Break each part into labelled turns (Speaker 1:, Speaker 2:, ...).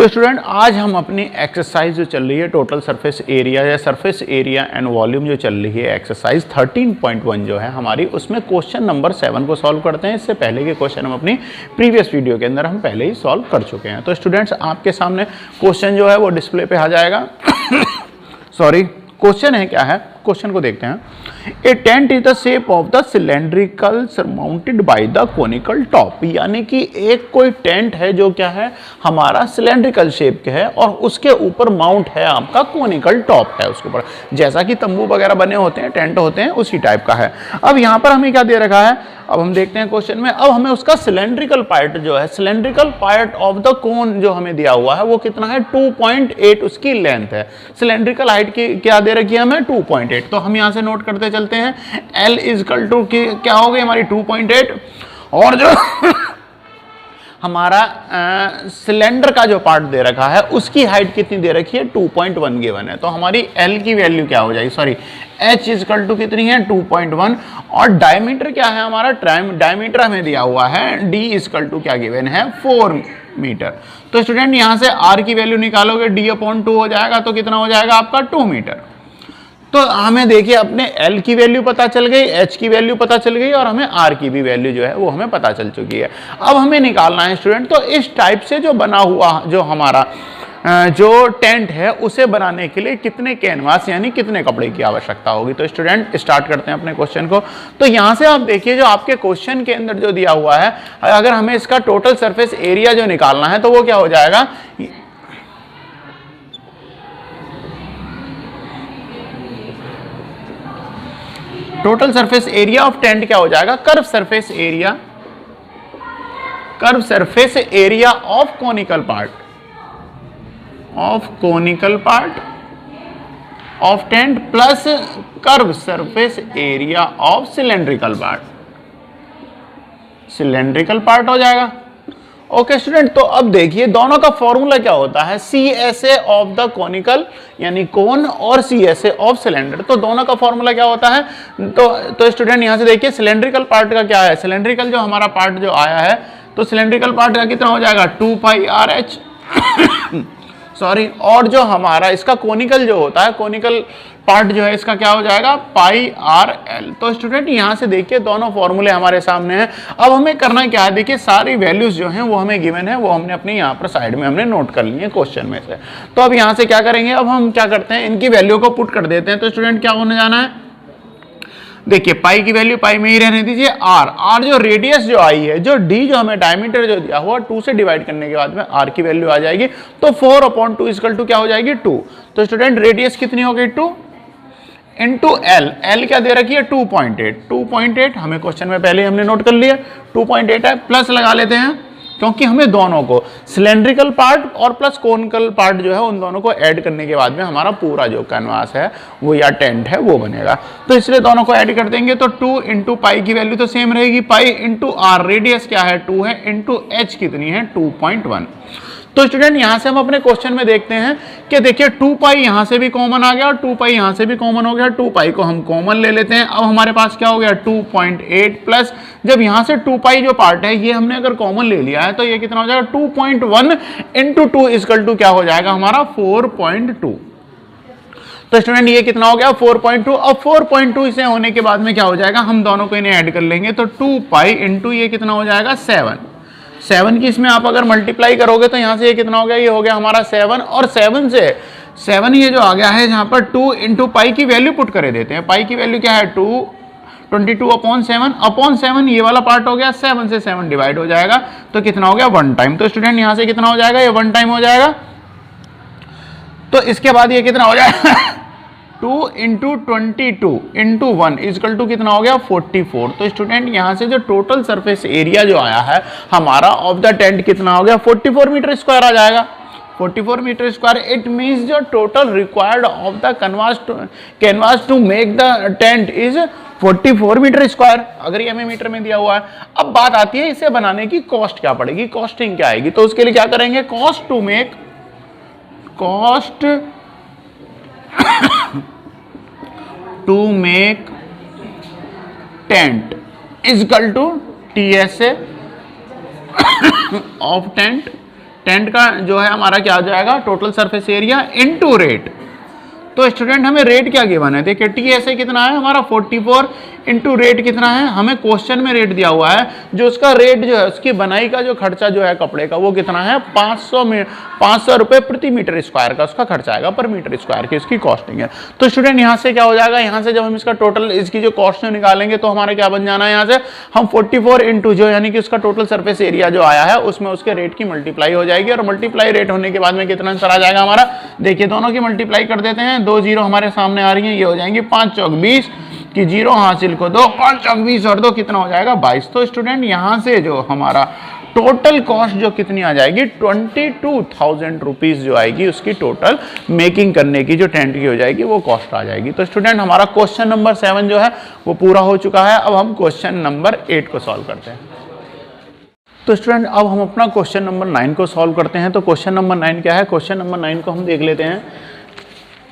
Speaker 1: तो स्टूडेंट आज हम अपनी एक्सरसाइज जो चल रही है टोटल सरफेस एरिया या सरफेस एरिया एंड वॉल्यूम जो चल रही है एक्सरसाइज 13.1 जो है हमारी, उसमें क्वेश्चन नंबर 7 को सॉल्व करते हैं। इससे पहले के क्वेश्चन हम अपनी प्रीवियस वीडियो के अंदर हम पहले ही सॉल्व कर चुके हैं। तो स्टूडेंट्स आपके सामने क्वेश्चन जो है वो डिस्प्ले पे आ जाएगा। सॉरी, क्वेश्चन है क्या है, क्वेश्चन को देखते हैं। A tent is the shape of the cylindrical surmounted by the conical top, यानी कि एक कोई टेंट है जो क्या है हमारा सिलेंड्रिकल शेप के है और उसके ऊपर माउंट है आपका कोनिकल टॉप है उसके ऊपर, जैसा कि तंबू वगैरह बने होते हैं, टेंट होते हैं, उसी टाइप का है। अब यहाँ पर हमें क्या दे रखा है, अब हम देखते हैं क्वेश्चन में। अब हमें उसका सिलेंड्रिकल पार्ट जो है, cylindrical part of the cone जो हमें दिया हुआ है वो कितना है 2.8 उसकी लेंथ है। सिलेंड्रिकल हाइट की क्या दे रखी है हमें 2.8। तो हम यहां से नोट करते चलते हैं L इजकल टू क्या हो गई हमारी 2.8 और जो हमारा सिलेंडर का जो पार्ट दे रखा है उसकी हाइट कितनी दे रखी है 2.1 गिवन है। तो हमारी L की वैल्यू क्या हो जाएगी, सॉरी H इजकल टू कितनी है 2.1 और डायमीटर क्या है हमारा, डायमीटर हमें दिया हुआ है D इजकल टू क्या गिवन है 4 मीटर। तो स्टूडेंट यहां से R की वैल्यू निकालोगे D/2 हो जाएगा, तो कितना हो जाएगा आपका 2 मीटर। तो हमें देखिए अपने L की वैल्यू पता चल गई, H की वैल्यू पता चल गई और हमें R की भी वैल्यू जो है वो हमें पता चल चुकी है। अब हमें निकालना है स्टूडेंट, तो इस टाइप से जो बना हुआ जो हमारा जो टेंट है उसे बनाने के लिए कितने कैनवास यानी कितने कपड़े की आवश्यकता होगी। तो स्टूडेंट स्टार्ट करते हैं अपने क्वेश्चन को। तो यहाँ से आप देखिए जो आपके क्वेश्चन के अंदर जो दिया हुआ है, अगर हमें इसका टोटल सरफेस एरिया जो निकालना है तो वो क्या हो जाएगा, total surface area of tent क्या हो जाएगा, curve surface area of conical part of tent plus curve surface area of cylindrical part हो जाएगा। ओके स्टूडेंट, तो अब देखिए दोनों का फॉर्मूला क्या होता है, CSA ऑफ द कोनिकल यानी कोन और CSA ऑफ सिलेंडर। तो दोनों का फॉर्मूला क्या होता है, तो स्टूडेंट यहां से देखिए सिलेंड्रिकल पार्ट का क्या है, सिलेंड्रिकल जो हमारा पार्ट जो आया है तो सिलेंड्रिकल पार्ट का कितना हो जाएगा 2πRH सॉरी, और जो हमारा इसका कोनिकल जो होता है, कोनिकल पार्ट जो है इसका क्या हो जाएगा πRL। तो स्टूडेंट यहां से देखिए दोनों फॉर्मूले हमारे सामने हैं। अब हमें करना क्या है, देखिए सारी वैल्यूज जो हैं वो हमें गिवन है, वो हमने अपने यहाँ पर साइड में हमने नोट कर ली है क्वेश्चन में से। तो अब यहाँ से क्या करेंगे, अब हम क्या करते हैं इनकी वैल्यू को पुट कर देते हैं। तो स्टूडेंट क्या होने जाना है, देखिए पाई की वैल्यू पाई में ही रहने दीजिए। आर जो रेडियस जो आई है, जो डी जो हमें डायमीटर जो दिया हुआ 2 से डिवाइड करने के बाद में आर की वैल्यू आ जाएगी। तो 4/2 इक्वल टू क्या हो जाएगी 2। तो स्टूडेंट रेडियस कितनी हो गई 2 इंटू एल क्या दे रखी है 2.8 हमें क्वेश्चन में पहले हमने नोट कर लिया 2.8 है, प्लस लगा लेते हैं क्योंकि हमें दोनों को सिलेंड्रिकल पार्ट और प्लस कोनिकल पार्ट जो है उन दोनों को ऐड करने के बाद में हमारा पूरा जो कैनवास है वो या टेंट है वो बनेगा। तो इसलिए दोनों को ऐड कर देंगे तो 2 इंटू पाई की वैल्यू तो सेम रहेगी, पाई इंटू आर रेडियस क्या है 2 है, इंटू एच कितनी है 2.1। तो स्टूडेंट यहां से हम अपने क्वेश्चन में देखते हैं कि देखिए 2 पाई यहां से भी कॉमन आ गया और 2 पाई यहां से भी कॉमन हो गया, 2 पाई को हम कॉमन ले लेते हैं। अब हमारे पास क्या हो गया 2.8 प्लस जब यहां से 2 पाई जो पार्ट है ये हमने अगर कॉमन ले लिया है तो ये कितना हो जाएगा 2.1 इंटू 2 इक्वल टू क्या हो जाएगा हमारा 4.2। तो स्टूडेंट ये कितना हो गया 4.2। अब 4.2 इसे होने के बाद में क्या हो जाएगा, हम दोनों को इन्हें ऐड कर लेंगे तो 2 पाई इंटू ये कितना हो जाएगा 7 की इसमें आप अगर मल्टीप्लाई करोगे तो यहां से ये कितना हो गया, ये हो गया हमारा 7 और 7 से 7 ये जो आ गया है जहां पर 2 इंटू पाई की वैल्यू पुट करे देते हैं। पाई की वैल्यू क्या है 22/7 ये वाला पार्ट हो गया, 7 से 7 डिवाइड हो जाएगा तो कितना हो गया 1 टाइम। तो स्टूडेंट यहां से कितना हो जाएगा, ये 1 टाइम हो जाएगा। तो इसके बाद ये कितना हो जाएगा 2 इंटू 22 इंटू 1 इजकल टू कितना हो गया 44। तो स्टूडेंट यहां से जो टोटल सरफेस एरिया जो आया है हमारा ऑफ द टेंट कितना हो गया 44 मीटर स्क्वायर आ जाएगा। 44 मीटर स्क्वायर इट मींस जो total required of the canvas to make the tent is 44 metre square, अगर ये हमें मीटर में दिया हुआ है। अब बात आती है इसे बनाने की कॉस्ट क्या पड़ेगी, कॉस्टिंग क्या आएगी। तो उसके लिए क्या करेंगे, cost to make tent is equal to TSA of tent tent का जो है हमारा क्या हो जाएगा, total surface area into rate. तो स्टूडेंट हमें रेट क्या गिवन है, देखिए टीएसए कितना है हमारा 44 इंटू रेट कितना है, हमें क्वेश्चन में रेट दिया हुआ है, जो उसका रेट जो है उसकी बनाई का जो खर्चा जो है कपड़े का वो कितना है 500 रुपए प्रति मीटर स्क्वायर का उसका खर्चा आएगा, पर मीटर स्क्वायर की इसकी कॉस्टिंग है। तो स्टूडेंट यहाँ से क्या हो जाएगा, यहाँ से जब हम इसका टोटल इसकी जो कॉस्ट निकालेंगे तो हमारा क्या बन जाना है, यहाँ से हम 44 इंटू जो यानी कि उसका टोटल सरफेस एरिया जो आया है उसमें उसके रेट की मल्टीप्लाई हो जाएगी, और मल्टीप्लाई रेट होने के बाद में कितना आंसर आ जाएगा हमारा, देखिए दोनों की मल्टीप्लाई कर देते हैं, 2 जीरो हमारे सामने आ रही हैं, ये हो जाएंगी 5 चौक 20 कि जीरो हासिल को 2, 5 चौक 20 और 2 कितना हो जाएगा 22। तो स्टूडेंट यहाँ से जो हमारा टोटल कॉस्ट जो कितनी आ जाएगी 22,000 रुपीज जो आएगी उसकी टोटल मेकिंग करने की जो टेंट की हो जाएगी वो कॉस्ट आ जाएगी। तो स्टूडेंट हमारा क्वेश्चन नंबर 7 जो है वो पूरा हो चुका है। अब हम क्वेश्चन नंबर 8 को सॉल्व करते हैं। तो स्टूडेंट अब हम अपना क्वेश्चन नंबर 9 को सॉल्व करते हैं। तो क्वेश्चन नंबर 9 क्या है, क्वेश्चन नंबर 9 को हम देख लेते हैं।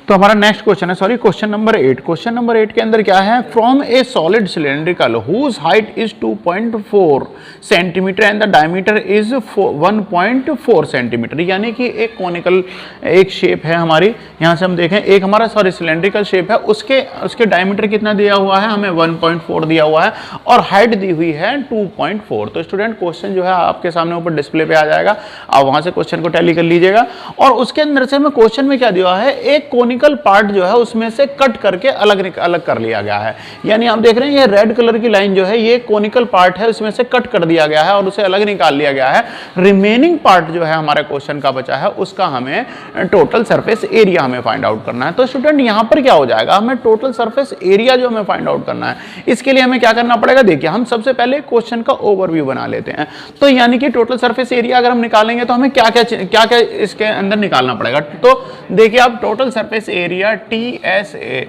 Speaker 1: तो हमारा नेक्स्ट क्वेश्चन है, sorry question number 8। Question number 8 के अंदर क्या है, from a solid cylindrical whose height is 2.4 centimetre and the diameter is 1.4 centimetre, यानी कि एक कॉनिकल एक शेप है हमारी, यहाँ से हम देखें एक हमारा सॉरी सिलेंड्रिकल शेप है, उसके डायमीटर कितना दिया हुआ है, हमें 1.4 दिया हुआ है और हाइट दी हुई है 2.4। तो स्टूडेंट क्वेश्चन जो है आपके सामने ऊपर डिस्प्ले पे आ जाएगा, आप वहाँ से क्वेश्चन को टैली कर लीजिएगा। और उसके अंदर से हमें क्वेश्चन में क्या दिया है, एक कॉनिकल पार्ट जो है उसमें से कट करके अलग कर लिया गया है, यानी आप देख रहे हैं ये रेड कलर की लाइन जो है ये कॉनिकल पार्ट है, उसमें से कट कर दिया गया है और उसे अलग निकाल लिया गया है। रिमेनिंग पार्ट जो है हमारे क्वेश्चन का बचा है उसका हमें टोटल सरफेस एरिया हमें फाइंड आउट करना है। तो स्टूडेंट यहां पर क्या हो जाएगा, हमें टोटल सरफेस एरिया जो हमें फाइंड आउट करना है, इसके लिए हमें क्या करना पड़ेगा, देखिए हम सबसे पहले क्वेश्चन का ओवरव्यू बना लेते हैं। तो यानी कि टोटल सरफेस एरिया अगर हम निकालेंगे तो हमें क्या क्या इसके अंदर निकालना पड़ेगा। तो देखिए आप total surface area TSA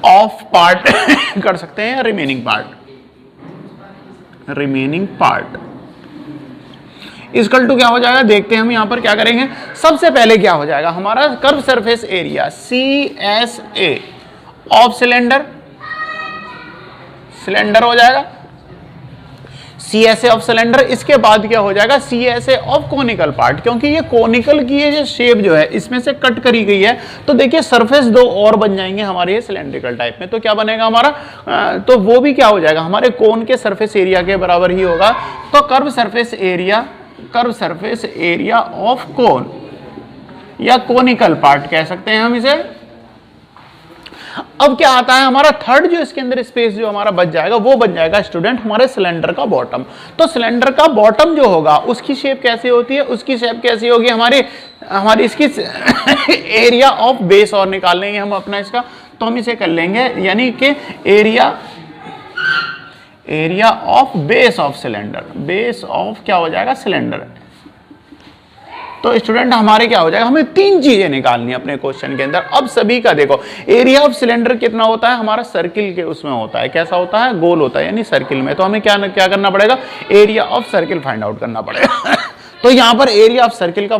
Speaker 1: of part कर सकते हैं या रिमेनिंग पार्ट इक्वल टू क्या हो जाएगा, देखते हैं हम यहां पर क्या करेंगे। सबसे पहले क्या हो जाएगा, हमारा curve surface area CSA of cylinder हो जाएगा, CSA ऑफ सिलेंडर। इसके बाद क्या हो जाएगा, CSA ऑफ कोनिकल पार्ट, क्योंकि ये कोनिकल की ये जो शेप जो है इसमें से कट करी गई है। तो देखिए सरफेस 2 और बन जाएंगे हमारे ये सिलेंड्रिकल टाइप में। तो क्या बनेगा हमारा, तो वो भी क्या हो जाएगा, हमारे कोन के सरफेस एरिया के बराबर ही होगा। तो curve surface area of cone या कोनिकल पार्ट कह सकते हैं हम इसे। अब क्या आता है हमारा थर्ड जो इसके अंदर स्पेस जो हमारा बच जाएगा वो बन जाएगा स्टूडेंट हमारे सिलेंडर का बॉटम। तो सिलेंडर का बॉटम जो होगा उसकी शेप कैसे होती है, उसकी शेप कैसी होगी हमारी इसकी एरिया ऑफ बेस और निकाल लेंगे हम अपना इसका। तो हम इसे कर लेंगे यानी कि area of base of cylinder, base of क्या हो जाएगा सिलेंडर। तो स्टूडेंट हमारे क्या हो जाएगा, हमें 3 चीजें निकालनी है अपने क्वेश्चन के अंदर। अब सभी का देखो एरिया ऑफ सिलेंडर कितना होता है हमारा, सर्किल के उसमें होता है, कैसा होता है गोल होता है यानी सर्किल में। तो हमें क्या करना पड़ेगा, area of circle find out करना पड़ेगा। तो यहां पर एरिया ऑफ सर्किल का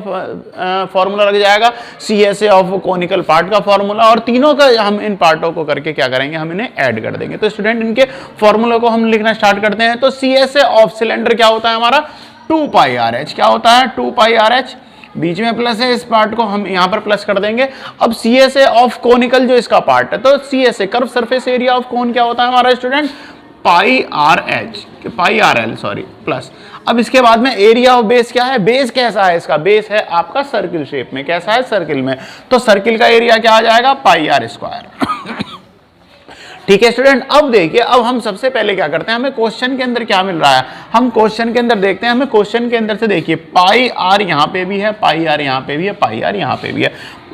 Speaker 1: फॉर्मूला लग जाएगा, CSA ऑफ कोनिकल पार्ट का फॉर्मूला, और तीनों का हम इन पार्टों को करके क्या करेंगे, हम इन्हें ऐड कर देंगे। तो स्टूडेंट इनके फॉर्मूला को हम लिखना स्टार्ट करते हैं। तो CSA ऑफ सिलेंडर क्या होता है हमारा 2πRH, क्या होता है 2πRH, बीच में प्लस है, इस पार्ट को हम यहां पर प्लस कर देंगे। अब CSA ऑफ कोनिकल जो इसका पार्ट है, तो CSA curve surface area of cone क्या होता है हमारा स्टूडेंट πRL सॉरी प्लस। अब इसके बाद में एरिया ऑफ बेस क्या है, बेस कैसा है इसका, बेस है आपका सर्किल शेप में, कैसा है सर्किल में। तो सर्किल का एरिया क्या आ जाएगा πr²। ठीक है स्टूडेंट। अब देखिए अब हम सबसे पहले क्या करते हैं, हमें क्वेश्चन के अंदर क्या मिल रहा है, हम क्वेश्चन के अंदर देखते हैं। हमें क्वेश्चन के अंदर से देखिए πr यहाँ पे भी है, πr यहाँ पे भी है, πr यहाँ पे भी है।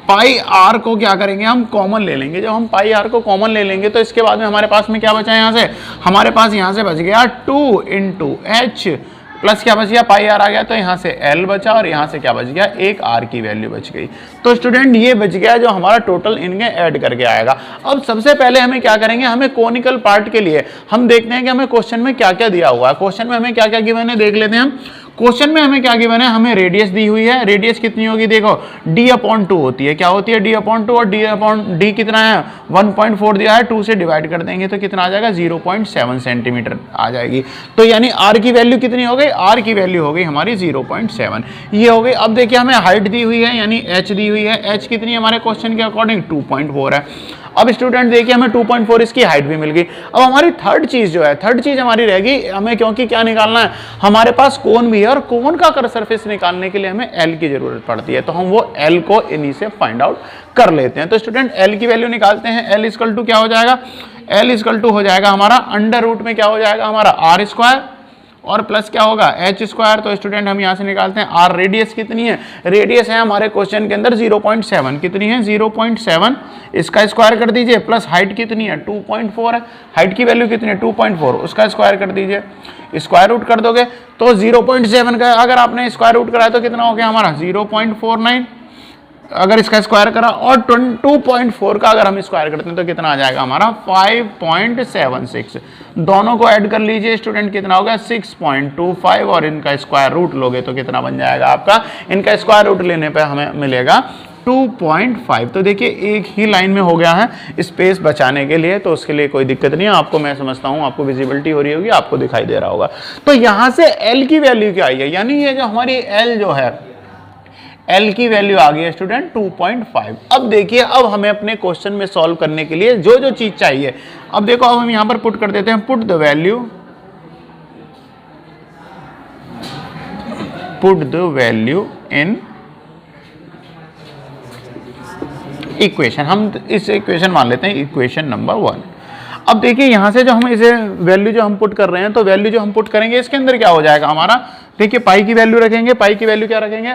Speaker 1: πr को क्या करेंगे हम कॉमन ले लेंगे। जब हम πr को कॉमन ले लेंगे तो इसके बाद में हमारे पास में क्या बचा है, यहाँ से हमारे पास यहाँ से बच गया 2 × h प्लस क्या बच गया πr आ गया, तो यहाँ से l बचा और यहाँ से क्या बच गया, एक r की वैल्यू बच गई। तो स्टूडेंट ये बच गया जो हमारा टोटल इनके ऐड करके आएगा। अब सबसे पहले हमें क्या करेंगे, हमें कोनिकल पार्ट के लिए हम देखते हैं कि हमें क्वेश्चन में क्या क्या दिया हुआ है। क्वेश्चन में हमें क्या क्या गिवन है देख लेते हैं हम। क्वेश्चन में हमें क्या गिवन है, हमें रेडियस दी हुई है, रेडियस कितनी होगी देखो d/2 होती है, क्या होती है d/2 और d कितना है 1.4 दिया है, 2 से डिवाइड कर देंगे तो कितना आ जाएगा 0.7 सेंटीमीटर आ जाएगी। तो यानी r की वैल्यू कितनी हो गई, r की वैल्यू हो गई हमारी 0.7, ये हो गई। अब देखिए हमें हाइट दी हुई है यानी h दी हुई है, h कितनी है हमारे क्वेश्चन के अकॉर्डिंग 2.4 है। अब स्टूडेंट देखिए हमें 2.4 इसकी हाइट भी मिल गई। अब हमारी थर्ड चीज जो है, थर्ड चीज हमारी रहेगी हमें, क्योंकि क्या निकालना है हमारे पास कोन भी है और कोन का कर्व सरफेस निकालने के लिए हमें एल की जरूरत पड़ती है, तो हम वो एल को इन्हीं से फाइंड आउट कर लेते हैं। तो स्टूडेंट एल की वैल्यू निकालते हैं, एल इक्वल टू क्या हो जाएगा, एल इक्वल टू हो जाएगा हमारा अंडर रूट में क्या हो जाएगा हमारा आर स्क्वायर और प्लस क्या होगा एच स्क्वायर। तो स्टूडेंट हम यहां से निकालते हैं आर, रेडियस कितनी है, रेडियस है हमारे क्वेश्चन के अंदर 0.7, कितनी है 0.7, इसका स्क्वायर कर दीजिए, प्लस हाइट कितनी है 2.4 है, हाइट की वैल्यू कितनी है 2.4, उसका स्क्वायर कर दीजिए, स्क्वायर रूट कर दोगे तो 0.7 का अगर आपने स्क्वायर रूट कराया तो कितना हो गया हमारा 0.49, अगर इसका स्क्वायर करा, और 2.4 का अगर हम स्क्वायर करते हैं तो कितना आ जाएगा हमारा 5.76, दोनों को ऐड कर लीजिए स्टूडेंट, कितना होगा 6.25, और इनका स्क्वायर रूट लोगे तो कितना बन जाएगा आपका, इनका स्क्वायर रूट लेने पे हमें मिलेगा 2.5। तो देखिए एक ही लाइन में हो गया है स्पेस बचाने के लिए, तो उसके लिए कोई दिक्कत नहीं है आपको, मैं समझता हूँ आपको विजिबिलिटी हो रही होगी, आपको दिखाई दे रहा होगा। तो यहाँ से एल की वैल्यू क्या आई है, यानी ये जो हमारी एल जो है, एल की वैल्यू आ गई है स्टूडेंट 2.5। अब देखिए अब हमें अपने क्वेश्चन में सॉल्व करने के लिए जो जो चीज चाहिए, अब देखो अब हम यहां पर पुट कर देते हैं, put the value in equation, हम इस इक्वेशन मान लेते हैं इक्वेशन नंबर 1। अब देखिए यहां से जो हम इसे वैल्यू जो हम पुट कर रहे हैं, तो वैल्यू जो हम पुट करेंगे इसके अंदर क्या हो जाएगा हमारा, देखिए पाई की वैल्यू रखेंगे, पाई की वैल्यू क्या रखेंगे,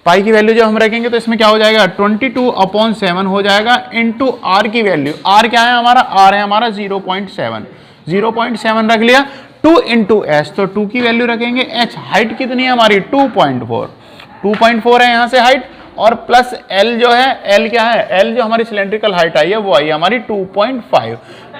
Speaker 1: पाई की वैल्यू जो हम रखेंगे तो इसमें क्या हो जाएगा 22/7 हो जाएगा, इनटू आर की वैल्यू, आर क्या है हमारा, आर है हमारा 0.7 रख लिया, 2 इंटू एच, तो 2 की वैल्यू रखेंगे, एच हाइट कितनी है हमारी 2.4 है यहाँ से हाइट, और प्लस एल जो है, एल क्या है, एल जो हमारी सिलेंड्रिकल हाइट आई है वो आई है हमारी 2.5,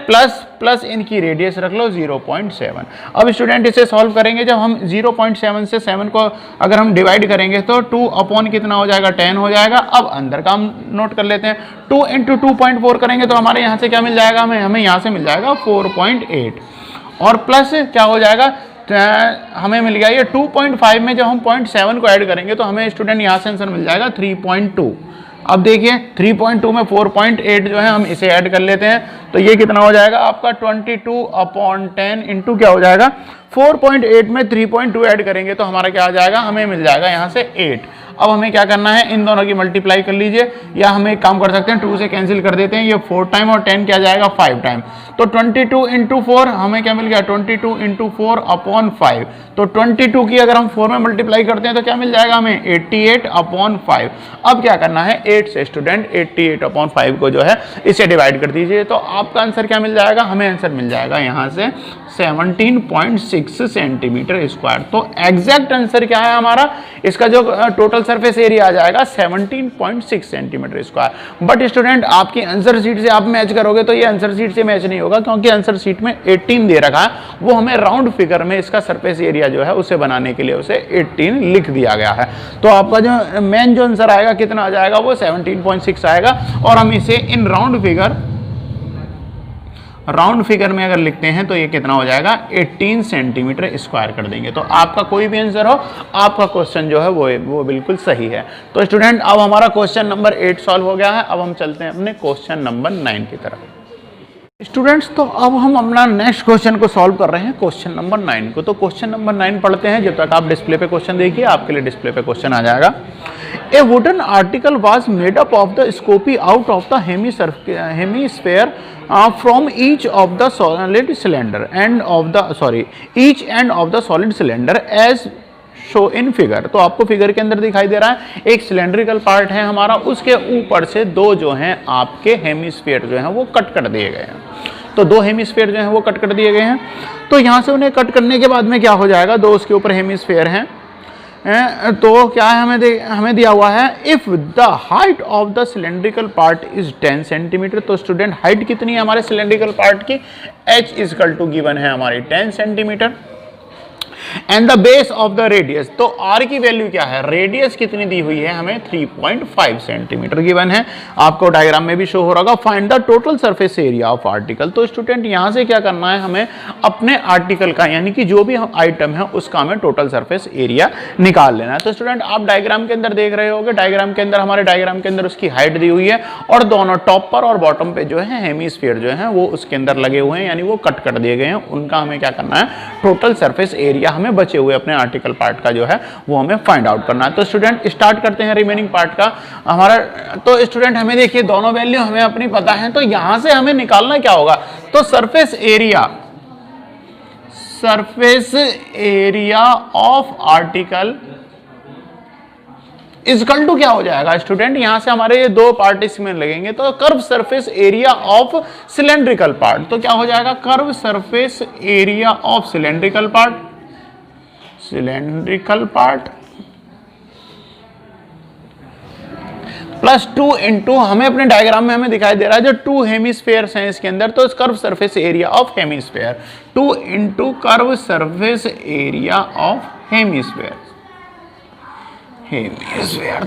Speaker 1: प्लस इनकी रेडियस रख लो 0.7। अब स्टूडेंट इसे सॉल्व करेंगे, जब हम 0.7 से 7 को अगर हम डिवाइड करेंगे तो 2 अपॉन कितना हो जाएगा 10 हो जाएगा। अब अंदर का हम नोट कर लेते हैं, 2 इंटू 2.4 करेंगे तो हमारे यहाँ से क्या मिल जाएगा, हमें यहाँ से मिल जाएगा 4.8, और प्लस क्या हो जाएगा, हमें मिल गया ये 2.5 में जब हम 0.7 को ऐड करेंगे तो हमें स्टूडेंट यहाँ से आंसर मिल जाएगा 3.2। अब देखिए 3.2 में 4.8 जो है हम इसे ऐड कर लेते हैं, तो ये कितना हो जाएगा आपका 22/10 इंटू क्या हो जाएगा 4.8 में 3.2 ऐड करेंगे तो हमारा क्या आ जाएगा, हमें मिल जाएगा यहाँ से 8। अब हमें क्या करना है, इन दोनों की मल्टीप्लाई कर लीजिए, या हम एक काम कर सकते हैं 2 से कैंसिल कर देते हैं, ये 4 टाइम और 10 क्या जाएगा 5 टाइम, तो 22 इंटू 4 हमें क्या मिल गया 22 इंटू 4/5, तो 22 की अगर हम 4 में मल्टीप्लाई करते हैं तो क्या मिल जाएगा हमें 88/5। अब क्या करना है 8 से स्टूडेंट 88/5 को जो है इसे डिवाइड कर दीजिए, तो आपका आंसर क्या मिल जाएगा, हमें आंसर मिल जाएगा यहाँ से 17.6 सेंटीमीटर स्क्वायर। तो एग्जैक्ट आंसर क्या है हमारा, इसका जो टोटल सरफेस एरिया आ जाएगा 17.6 सेंटीमीटर स्क्वायर। बट स्टूडेंट आपकी आंसर शीट से आप मैच करोगे तो ये आंसर शीट से मैच नहीं होगा, क्योंकि आंसर शीट में 18 दे रखा है, वो हमें राउंड फिगर में इसका सरफेस एरिया जो है उसे बनाने के लिए उसे 18 लिख दिया गया है। तो आपका जो मेन जो आंसर आएगा कितना आ जाएगा, वो 17.6 आएगा, और हम इसे इन राउंड फिगर में अगर लिखते हैं तो ये कितना हो जाएगा 18 सेंटीमीटर स्क्वायर कर देंगे। तो आपका कोई भी आंसर हो, आपका क्वेश्चन जो है वो बिल्कुल सही है। तो स्टूडेंट अब हमारा क्वेश्चन नंबर 8 सॉल्व हो गया है। अब हम चलते हैं अपने क्वेश्चन नंबर 9 की तरफ। स्टूडेंट्स तो अब हम अपना नेक्स्ट क्वेश्चन को सॉल्व कर रहे हैं, क्वेश्चन नंबर 9 को। तो क्वेश्चन नंबर 9 पढ़ते हैं, जब तक आप डिस्प्ले पे क्वेश्चन देखिए, आपके लिए डिस्प्ले पे क्वेश्चन आ जाएगा। A wooden article was made up of the scooping out of the hemisphere from each of the solid cylinder end of the solid cylinder as show in figure. तो आपको figure के अंदर दिखाई दे रहा है एक सिलेंड्रिकल पार्ट है हमारा, उसके ऊपर से दो जो हैं आपके हेमिस्फीयर जो हैं वो कट कर दिए गए हैं। तो दो हेमिस्फीयर जो हैं वो कट कर दिए गए हैं। तो यहाँ से उन्हें कट करने के बाद में क्या हो जाएगा, दो उसके ऊपर हेमिस्फीयर हैं, तो क्या है हमें दिया हुआ है, if the height of the cylindrical part is 10 centimetre. तो स्टूडेंट हाइट कितनी है हमारे सिलेंड्रिकल पार्ट की, h is equal to given है हमारी 10 centimetre. And the base of the radius, तो आर की वैल्यू क्या है, रेडियस कितनी दी हुई है हमें 3.5 सेंटीमीटर गिवन है, आपको डायग्राम में भी शो हो रहा होगा। Find the total surface area of article, तो स्टूडेंट यहां से क्या करना है, हमें अपने आर्टिकल का यानी कि जो भी आइटम है उसका हमें टोटल सरफेस एरिया निकाल लेना है। तो स्टूडेंट आप डायग्राम के अंदर देख रहे होगे, डायग्राम के अंदर हमारे डायग्राम के अंदर उसकी हाइट दी हुई है और दोनों टॉप पर और बॉटम पे जो है हेमीस्फीयर जो है वो उसके अंदर लगे हुए हैं, यानी वो कट कर दिए गए हैं, उनका हमें क्या करना है, टोटल सरफेस एरिया हमें बचे हुए अपने आर्टिकल पार्ट का जो है वो हमें फाइंड आउट करना है। तो स्टूडेंट स्टार्ट करते हैं रिमेनिंग पार्ट का हमारा। तो स्टूडेंट हमें देखिए दोनों वैल्यू हमें अपनी पता है, तो यहां से हमें निकालना क्या होगा, तो surface area of article equal to क्या हो जाएगा स्टूडेंट, यहां से हमारे ये दो पार्ट इसमें लगेंगे, तो curve surface area of cylindrical part, तो क्या हो जाएगा, curve surface area of cylindrical part plus 2 into, हमें अपने डायग्राम में हमें दिखाई दे रहा है जो 2 हेमिस्फेयर्स हैं इसके अंदर, तो curve surface area of hemisphere 2 into curve surface area of hemisphere.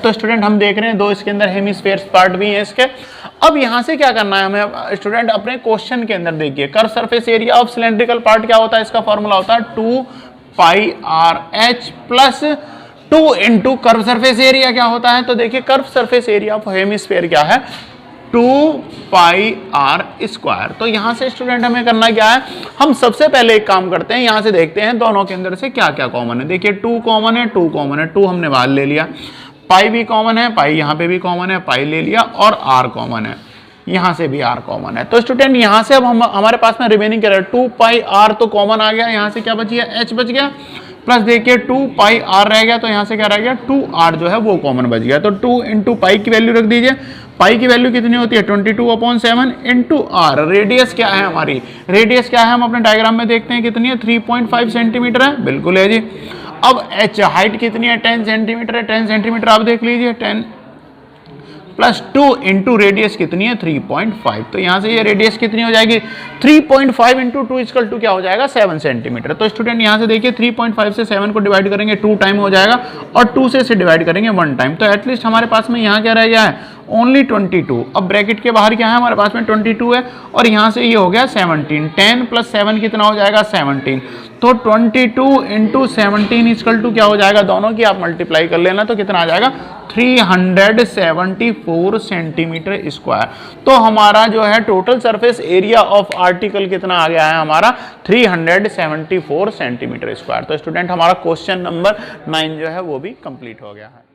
Speaker 1: तो स्टूडेंट हम देख रहे हैं दो इसके अंदर हेमिस्फेयर्स पार्ट भी हैं इसके। अब यहां से क्या करना है हमें स्टूडेंट, अपने क्वेश्चन के अंदर देखिए curve surface area of cylindrical part क्या होता है, इसका फॉर्मूला होता है 2 pi R H plus 2 into curve surface area क्या होता है, तो देखिए curve surface area of hemisphere क्या है, 2 पाई आर स्क्वायर। तो यहां से स्टूडेंट हमें करना क्या है, हम सबसे पहले एक काम करते हैं, यहां से देखते हैं दोनों के अंदर से क्या क्या कॉमन है। देखिए 2 कॉमन है, 2 कॉमन है, 2 हमने बाहर ले लिया, पाई भी कॉमन है, पाई यहां पे भी कॉमन है, पाई ले लिया, और आर कॉमन है, यहां से भी आर कॉमन है। तो स्टूडेंट यहां से अब हम हमारे पास में रिमेनिंग क्या है, 2 पाई आर तो कॉमन आ गया, यहां से क्या बच गया, एच बच गया, प्लस देखिए 2 पाई आर रह गया, तो यहां से क्या रह गया, 2 आर जो है वो कॉमन बच गया। तो 2 इंटू पाई की वैल्यू रख दीजिए, पाई की वैल्यू कितनी होती है 22/7 इंटू आर। रेडियस क्या है हमारी, रेडियस क्या है हम अपने डायग्राम में देखते हैं कितनी है, 3.5 सेंटीमीटर है, बिल्कुल है जी। अब एच हाइट कितनी है, 10 सेंटीमीटर है, 10 सेंटीमीटर आप देख लीजिए, 10 प्लस 2 इंटू रेडियस कितनी है 3.5, तो यहां से ये रेडियस कितनी हो जाएगी 3.5 इंटू 2 इक्वल टू क्या हो जाएगा 7 सेंटीमीटर। तो स्टूडेंट यहां से देखिए 3.5 से 7 को डिवाइड करेंगे 2 टाइम हो जाएगा, और 2 से डिवाइड करेंगे 1 टाइम, तो एटलीस्ट हमारे पास में यहाँ क्या रह गया है ओनली 22। अब ब्रैकेट के बाहर क्या है हमारे पास में 22 है, और यहाँ से ये हो गया 17, 10 प्लस 7 कितना हो जाएगा 17, तो 22 इंटू 17 इक्वल टू क्या हो जाएगा, दोनों की आप मल्टीप्लाई कर लेना तो कितना आ जाएगा 374 सेंटीमीटर स्क्वायर। तो हमारा जो है total surface area of article कितना आ गया है हमारा 374 सेंटीमीटर स्क्वायर। तो स्टूडेंट हमारा क्वेश्चन नंबर 9 जो है वो भी कंप्लीट हो गया है।